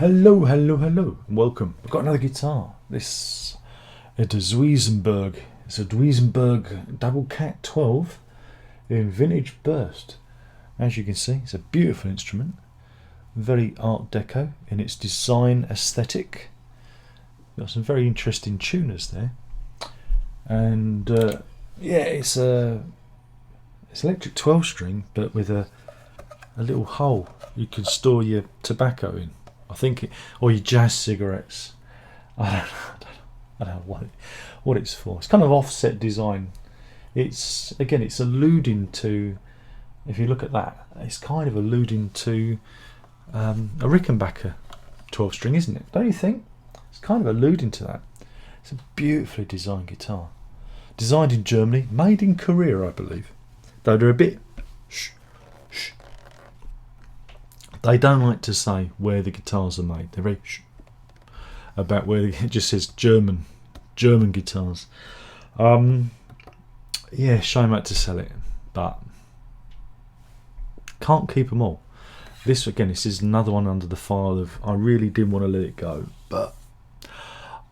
Hello, hello, hello, and welcome. I've got another guitar. This is a Duesenberg. It's a Duesenberg Double Cat 12 in vintage burst. As you can see, it's a beautiful instrument, very Art Deco in its design aesthetic. Got some very interesting tuners there, and yeah, it's electric 12 string, but with a little hole you can store your tobacco in. I think, or your jazz cigarettes. I don't know what it's for. It's kind of offset design. It's alluding to. If you look at that, it's kind of alluding to a Rickenbacker 12 string, isn't it? Don't you think? It's kind of alluding to that. It's a beautifully designed guitar, designed in Germany, made in Korea, I believe. Though they're a bit. They don't like to say where the guitars are made. They're very about where it just says German guitars. Yeah, shame out to sell it, but can't keep them all. This is another one under the file of I really didn't want to let it go, but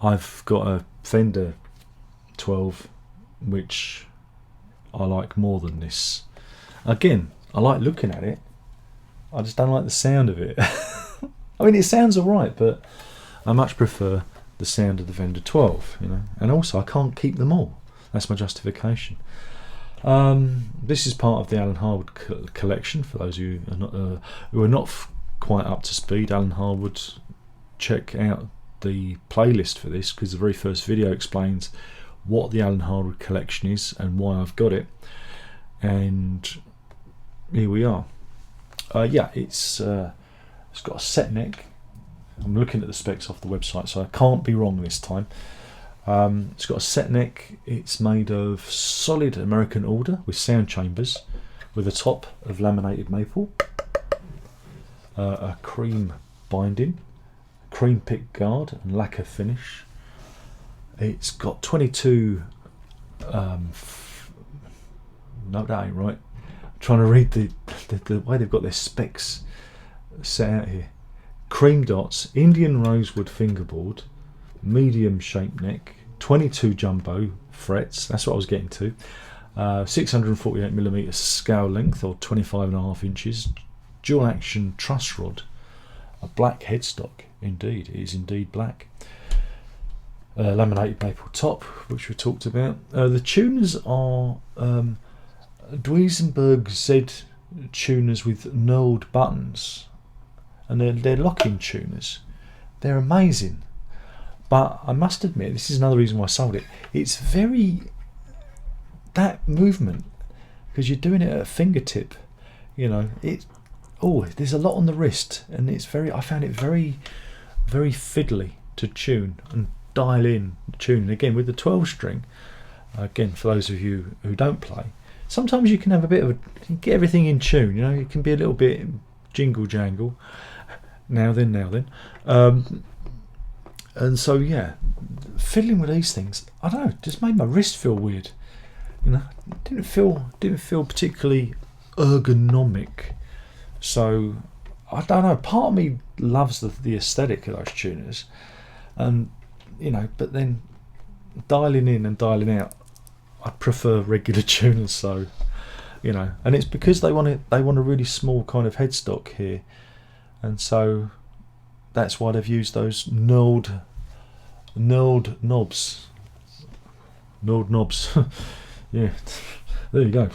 I've got a Fender 12 which I like more than this. Again, I like looking at it. I just don't like the sound of it. I mean, it sounds alright, but I much prefer the sound of the Fender 12, you know. And also, I can't keep them all. That's my justification. This is part of the Alan Harwood collection. For those of you who are not quite up to speed, Alan Harwood, check out the playlist for this, because the very first video explains what the Alan Harwood collection is and why I've got it. And here we are. Yeah, it's got a set neck. I'm looking at the specs off the website, so I can't be wrong this time. It's got a set neck. It's made of solid American alder with sound chambers, with a top of laminated maple, a cream binding, cream pick guard and lacquer finish. It's got 22 no, that ain't right. I'm trying to read the way they've got their specs set out here. Cream dots, Indian rosewood fingerboard, medium shaped neck, 22 jumbo frets, that's what I was getting to, 648mm scale length, or 25.5 inches, dual action truss rod, a black headstock. Indeed, it is indeed black. Laminated maple top, which we talked about. The tuners are Duesenberg Z tuners with knurled buttons, and they're lock-in tuners. They're amazing, but I must admit, this is another reason why I sold it. It's very, that movement, because you're doing it at a fingertip, you know. There's a lot on the wrist, and I found it very, very fiddly to tune and dial in tuning. Again, with the 12 string, again, for those of you who don't play, sometimes you can have a bit of get everything in tune, you know. It can be a little bit jingle jangle now then, and so yeah, fiddling with these things, I don't know, just made my wrist feel weird, you know. Didn't feel particularly ergonomic. So I don't know, part of me loves the aesthetic of those tuners, and you know, but then dialing in and dialing out, I prefer regular tuners. So, you know, and it's because they want a really small kind of headstock here, and so that's why they've used those knurled knobs. Yeah, there you go.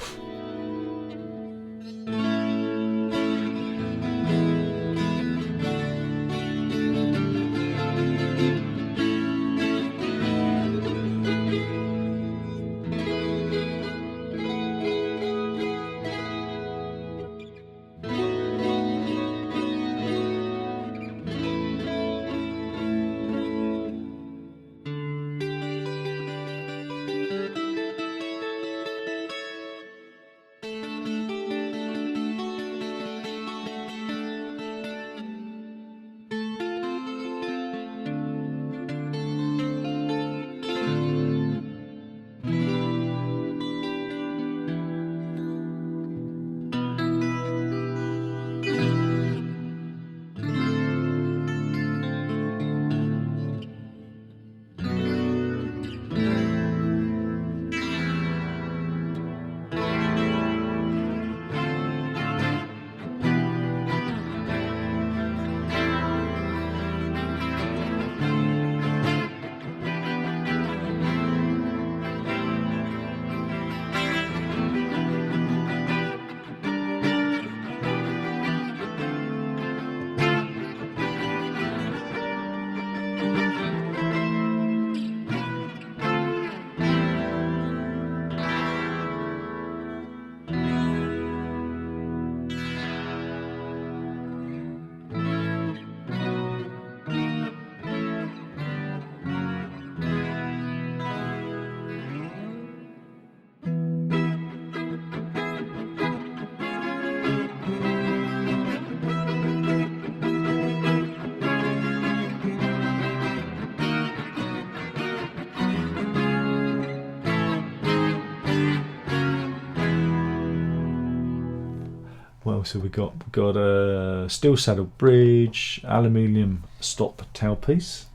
So we got a steel saddle bridge, aluminium stop tailpiece,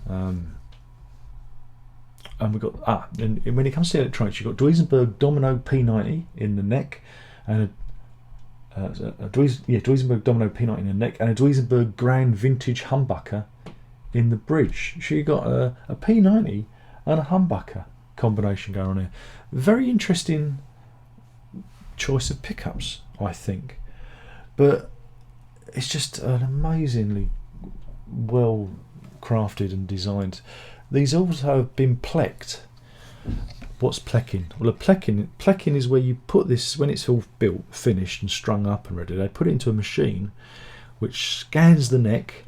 and we got and when it comes to electronics, you've got Duesenberg Domino P90 in the neck, and a Duesenberg Domino P90 in the neck, and a Duesenberg Grand Vintage humbucker in the bridge. So you got a P90 and a humbucker combination going on here. Very interesting choice of pickups, I think, but it's just an amazingly well crafted and designed. These also have been plecked. What's plecking? Well, plecking is where you put this, when it's all built, finished and strung up and ready, they put it into a machine which scans the neck,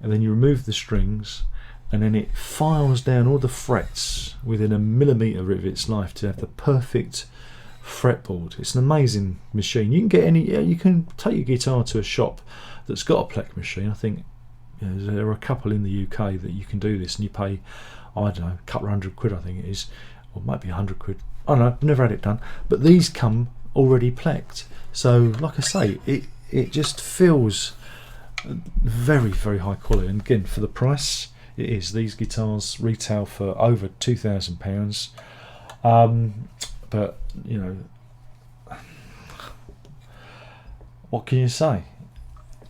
and then you remove the strings, and then it files down all the frets within a millimetre of its life to have the perfect fretboard. It's an amazing machine. You can get you can take your guitar to a shop that's got a pleck machine. I think there are a couple in the UK that you can do this, and you pay, I don't know, a couple of £100, I think it is, or it might be £100. I don't know, I've never had it done, but these come already plecked. So like I say, it just feels very, very high quality, and again, for the price it is. These guitars retail for over £2,000, but you know, what can you say?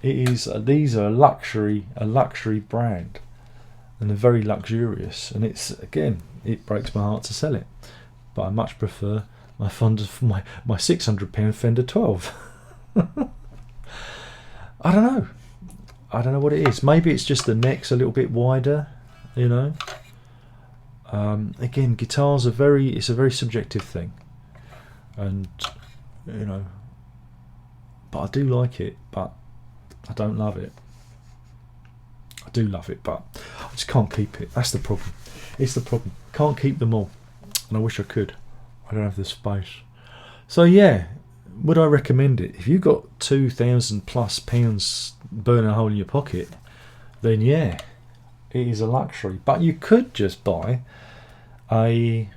It is. These are a luxury brand, and they're very luxurious. And it's, again, it breaks my heart to sell it, but I much prefer my £600 Fender 12. I don't know what it is. Maybe it's just the neck's a little bit wider, you know. Again, guitars are it's a very subjective thing, and you know, but I do like it, but I don't love it. I do love it, but I just can't keep it. That's the problem. It's the problem. Can't keep them all, and I wish I could. I don't have the space. So yeah, would I recommend it? If you've got £2,000+ burning a hole in your pocket, then yeah, it is a luxury. But you could just buy a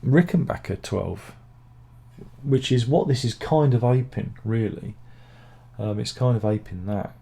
Rickenbacker 12, which is what this is kind of aping, really. It's kind of aping that.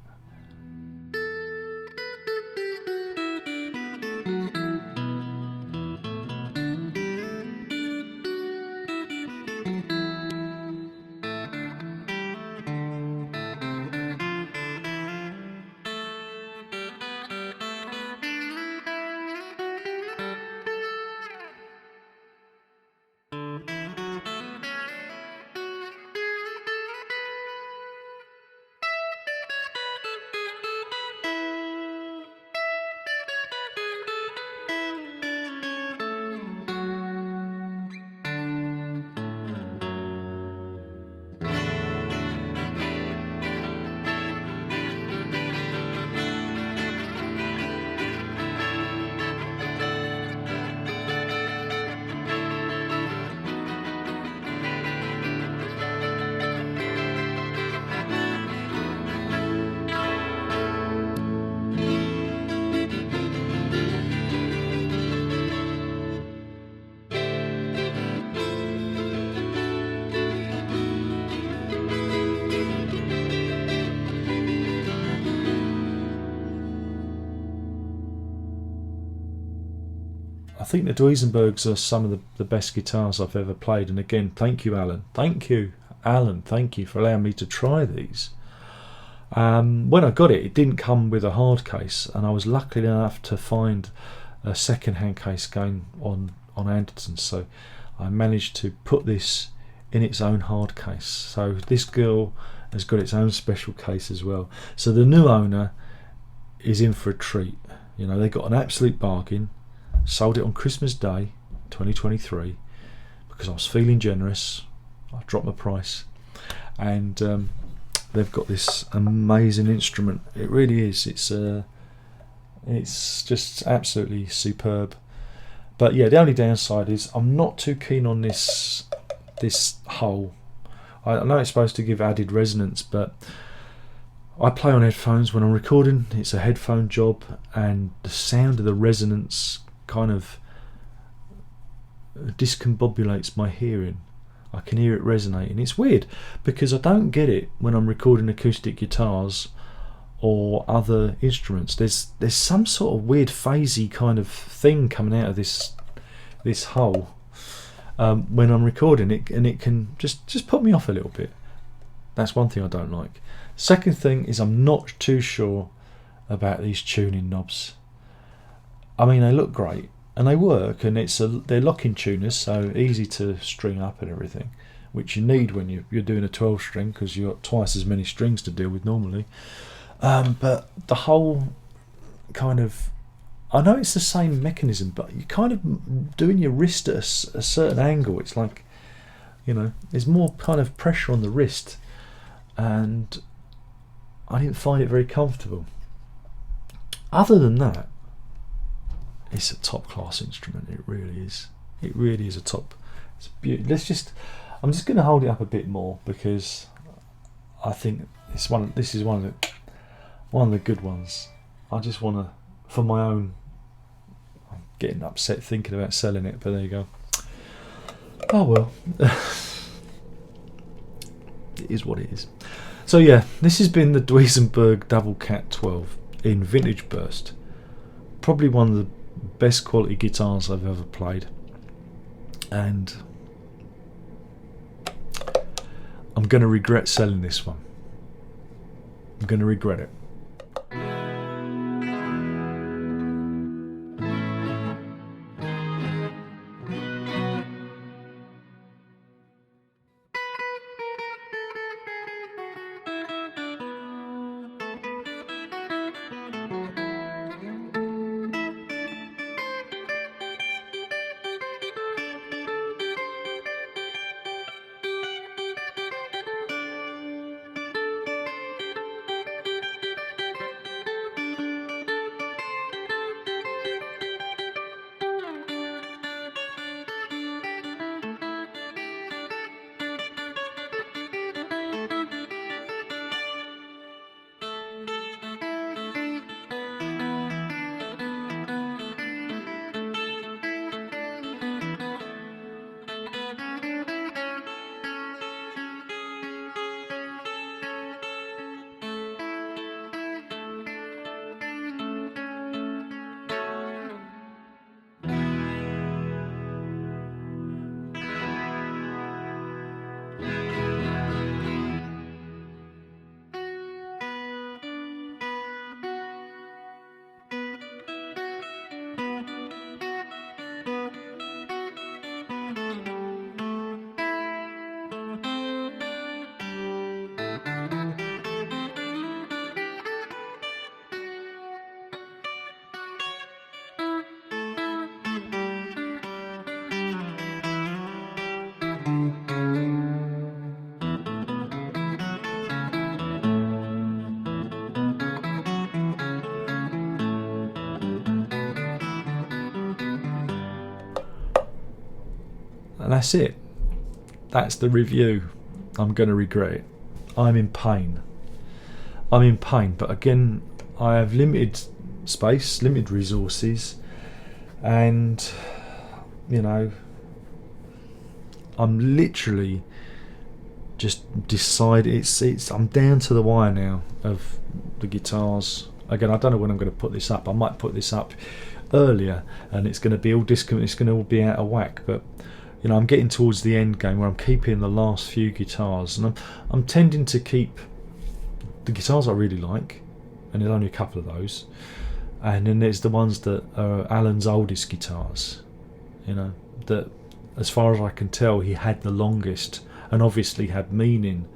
I think the Duesenbergs are some of the best guitars I've ever played, and again, thank you, Alan. Thank you, Alan. Thank you for allowing me to try these. When I got it, it didn't come with a hard case, and I was lucky enough to find a second-hand case going on Anderton, so I managed to put this in its own hard case. So this girl has got its own special case as well. So the new owner is in for a treat. You know, they got an absolute bargain. Sold it on Christmas Day 2023 because I was feeling generous. I dropped my price, and they've got this amazing instrument. It really is. It's just absolutely superb. But yeah, the only downside is I'm not too keen on this hole. I know it's supposed to give added resonance, but I play on headphones when I'm recording. It's a headphone job, and the sound of the resonance kind of discombobulates my hearing. I can hear it resonating. It's weird because I don't get it when I'm recording acoustic guitars or other instruments. There's some sort of weird phasey kind of thing coming out of this hole when I'm recording it, and it can just put me off a little bit. That's one thing I don't like. Second thing is I'm not too sure about these tuning knobs. I mean, they look great and they work, and they're locking tuners, so easy to string up and everything, which you need when you're doing a 12 string, because you've got twice as many strings to deal with normally. But the whole kind of, I know it's the same mechanism, but you're kind of doing your wrist at a certain angle. It's like, there's more kind of pressure on the wrist, and I didn't find it very comfortable. Other than that, it's a top class instrument. It really is. It really is a top. It's beautiful. I'm just going to hold it up a bit more, because I think this is one of the good ones. I just want to, for my own. I'm getting upset thinking about selling it, but there you go. Oh well. It is what it is. So yeah, this has been the Duesenberg Double Cat 12 in Vintage Burst. Probably one of the best quality guitars I've ever played, and I'm going to regret selling this one. I'm going to regret it. And that's it. That's the review. I'm going to regret it. I'm in pain. But again, I have limited space, limited resources, and I'm literally just decided I'm down to the wire now of the guitars. Again, I don't know when I'm going to put this up. I might put this up earlier, and it's going to be all disconnected. It's going to all be out of whack, but I'm getting towards the end game where I'm keeping the last few guitars, and I'm tending to keep the guitars I really like, and there's only a couple of those, and then there's the ones that are Alan's oldest guitars, that as far as I can tell he had the longest and obviously had meaning,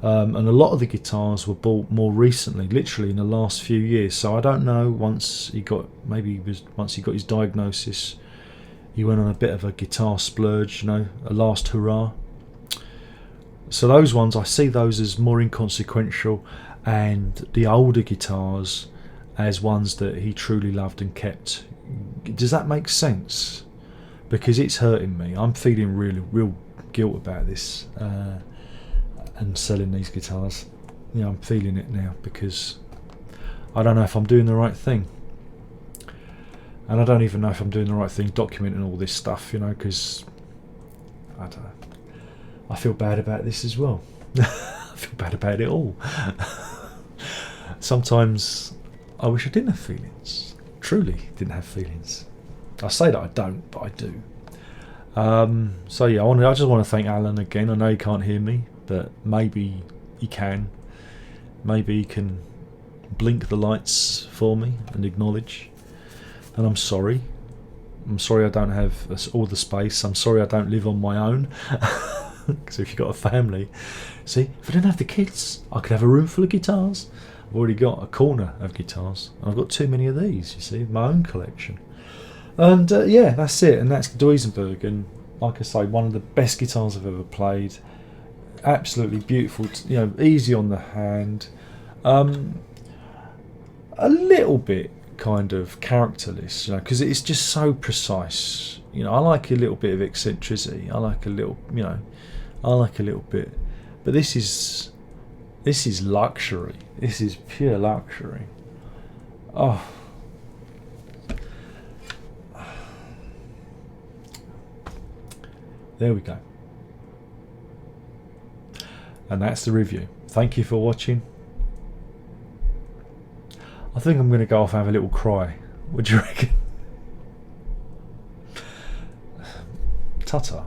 and a lot of the guitars were bought more recently, literally in the last few years. So I don't know, once he got his diagnosis, he went on a bit of a guitar splurge, a last hurrah. So those ones, I see those as more inconsequential, and the older guitars as ones that he truly loved and kept. Does that make sense? Because it's hurting me. I'm feeling real guilt about this and selling these guitars. I'm feeling it now, because I don't know if I'm doing the right thing. And I don't even know if I'm doing the right thing documenting all this stuff, because I don't know. I feel bad about this as well. I feel bad about it all. Sometimes I wish I didn't have feelings. Truly didn't have feelings. I say that I don't, but I do. So yeah, I just want to thank Alan again. I know he can't hear me, but maybe he can. Maybe he can blink the lights for me and acknowledge. And I'm sorry. I'm sorry I don't have all the space. I'm sorry I don't live on my own. Because if you've got a family, see, if I didn't have the kids, I could have a room full of guitars. I've already got a corner of guitars. I've got too many of these, you see, my own collection. And yeah, that's it. And that's the Duesenberg. And like I say, one of the best guitars I've ever played. Absolutely beautiful, easy on the hand. A little bit kind of characterless, because it's just so precise. I like a little bit of eccentricity. I like a little bit. But this is luxury. This is pure luxury. Oh. There we go. And that's the review. Thank you for watching. I think I'm going to go off and have a little cry. What do you reckon? Ta-ta.